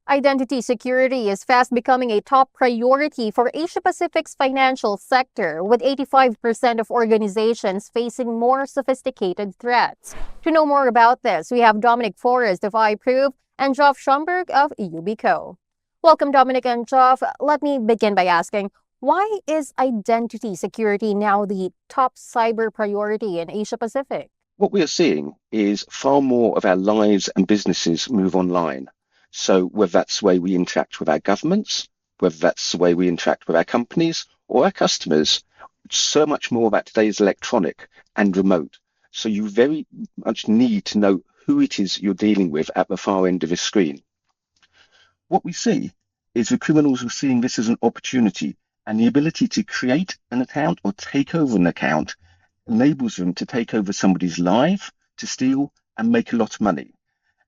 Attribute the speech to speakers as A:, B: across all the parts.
A: Identity security is fast becoming a top priority for Asia Pacific's financial sector, with 85% of organizations facing more sophisticated threats. To know more about this, we have Dominic Forrest of iProve and Geoff Schomburg of Ubico. Welcome, Dominic and Geoff. Let me begin by asking, why is identity security now the top cyber priority in Asia Pacific?
B: What we are seeing is far more of our lives and businesses move online. So whether that's the way we interact with our governments, whether that's the way we interact with our companies or our customers, so much more of that today is electronic and remote. So you very much need to know who it is you're dealing with at the far end of the screen. What we see is the criminals are seeing this as an opportunity, and the ability to create an account or take over an account enables them to take over somebody's life, to steal and make a lot of money.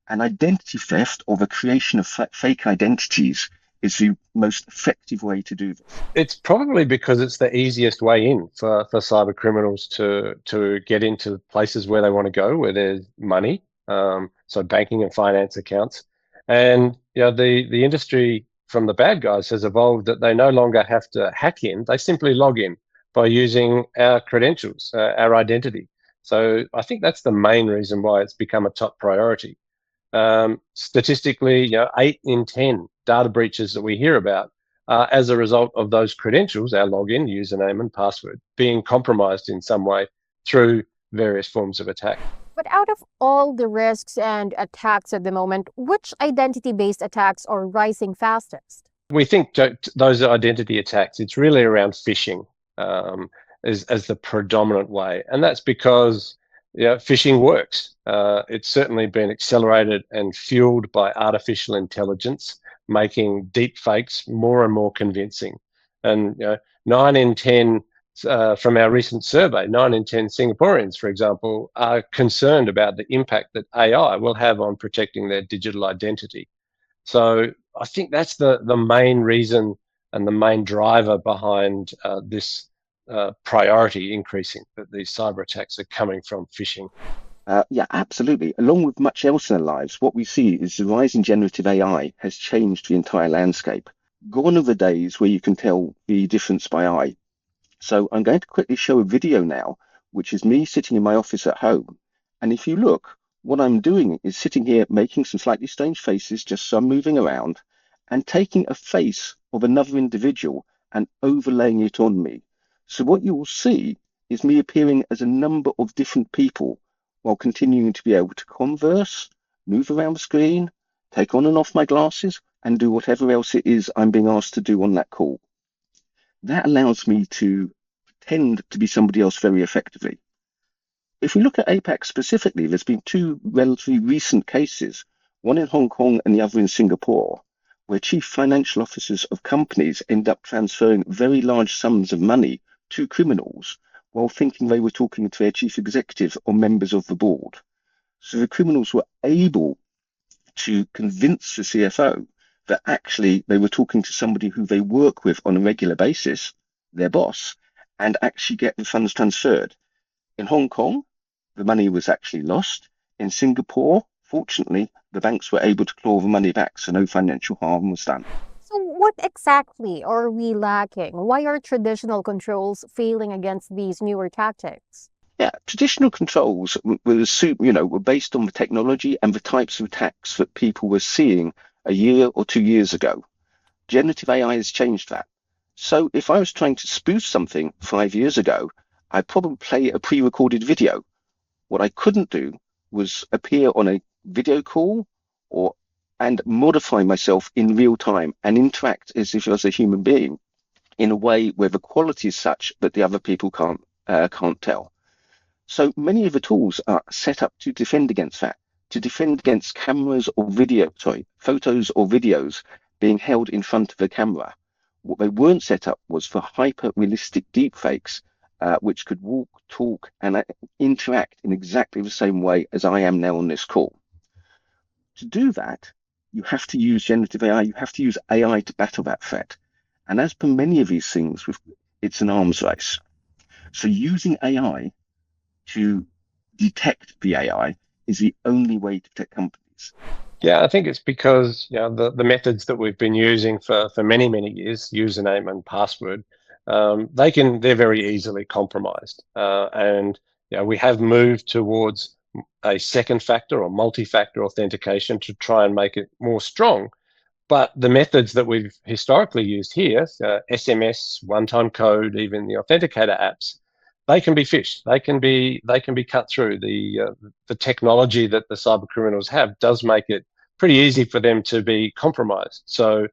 B: And identity theft, or the creation of fake identities, is the most effective way to do this.
C: It's probably because it's the easiest way in for cyber criminals to get into places where they want to go, where there's money, so banking and finance accounts. And the industry from the bad guys has evolved that they no longer have to hack in; they simply log in by using our credentials, our identity. So I think that's the main reason why it's become a top priority. Statistically, 8 in 10 data breaches that we hear about are as a result of those credentials, our login, username, and password, being compromised in some way through various forms of attack.
A: But out of all the risks and attacks at the moment, which identity-based attacks are rising fastest?
C: We think those identity attacks, it's really around phishing as the predominant way. And that's because phishing works. It's certainly been accelerated and fueled by artificial intelligence, making deep fakes more and more convincing. And 9 in 10 from our recent survey, 9 in 10 Singaporeans, for example, are concerned about the impact that AI will have on protecting their digital identity. So I think that's the main reason and the main driver behind this priority increasing, that these cyber attacks are coming from phishing.
B: Yeah, absolutely. Along with much else in our lives, what we see is the rise in generative AI has changed the entire landscape. Gone are the days where you can tell the difference by eye. So I'm going to quickly show a video now, which is me sitting in my office at home. And if you look, what I'm doing is sitting here making some slightly strange faces, just some moving around, and taking a face of another individual and overlaying it on me. So what you will see is me appearing as a number of different people while continuing to be able to converse, move around the screen, take on and off my glasses, and do whatever else it is I'm being asked to do on that call. That allows me to pretend to be somebody else very effectively. If we look at APAC specifically, there's been two relatively recent cases, one in Hong Kong and the other in Singapore, where chief financial officers of companies end up transferring very large sums of money to criminals while thinking they were talking to their chief executive or members of the board. So the criminals were able to convince the CFO that actually they were talking to somebody who they work with on a regular basis, their boss, and actually get the funds transferred. In Hong Kong, the money was actually lost. In Singapore, fortunately, the banks were able to claw the money back, so no financial harm was done.
A: So, what exactly are we lacking? Why are traditional controls failing against these newer tactics?
B: Yeah, traditional controls were based on the technology and the types of attacks that people were seeing a year or 2 years ago. Generative AI has changed that. So if I was trying to spoof something 5 years ago, I'd probably play a pre-recorded video. What I couldn't do was appear on a video call and modify myself in real time and interact as if I was a human being in a way where the quality is such that the other people can't tell. So many of the tools are set up to defend against that, to defend against photos or videos being held in front of a camera. What they weren't set up was for hyper-realistic deepfakes, which could walk, talk, and interact in exactly the same way as I am now on this call. To do that, you have to use generative AI. You have to use AI to battle that threat. And as per many of these things, it's an arms race. So using AI to detect the AI is the only way to protect companies.
C: Yeah, I think it's because the methods that we've been using for many, many years, username and password, they're very easily compromised. And we have moved towards a second factor or multi-factor authentication to try and make it more strong. But the methods that we've historically used here, SMS, one-time code, even the authenticator apps, they can be phished. They can be cut through. The technology that the cyber criminals have does make it pretty easy for them to be compromised. So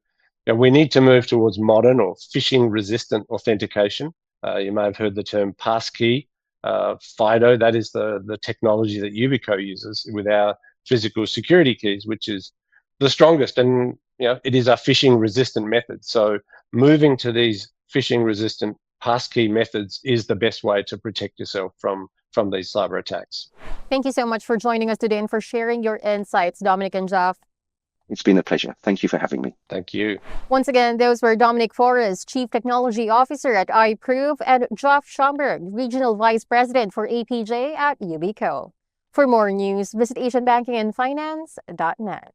C: we need to move towards modern or phishing-resistant authentication. You may have heard the term passkey, FIDO. That is the technology that Yubico uses with our physical security keys, which is the strongest, and it is a phishing resistant method. So moving to these phishing resistant passkey methods is the best way to protect yourself from these cyber attacks.
A: Thank you so much for joining us today and for sharing your insights, Dominic and Jeff.
B: It's been a pleasure. Thank you for having me.
C: Thank you.
A: Once again, those were Dominic Forrest, Chief Technology Officer at iProve, and Jeff Schomburg, Regional Vice President for APJ at Yubico. For more news, visit asianbankingandfinance.net.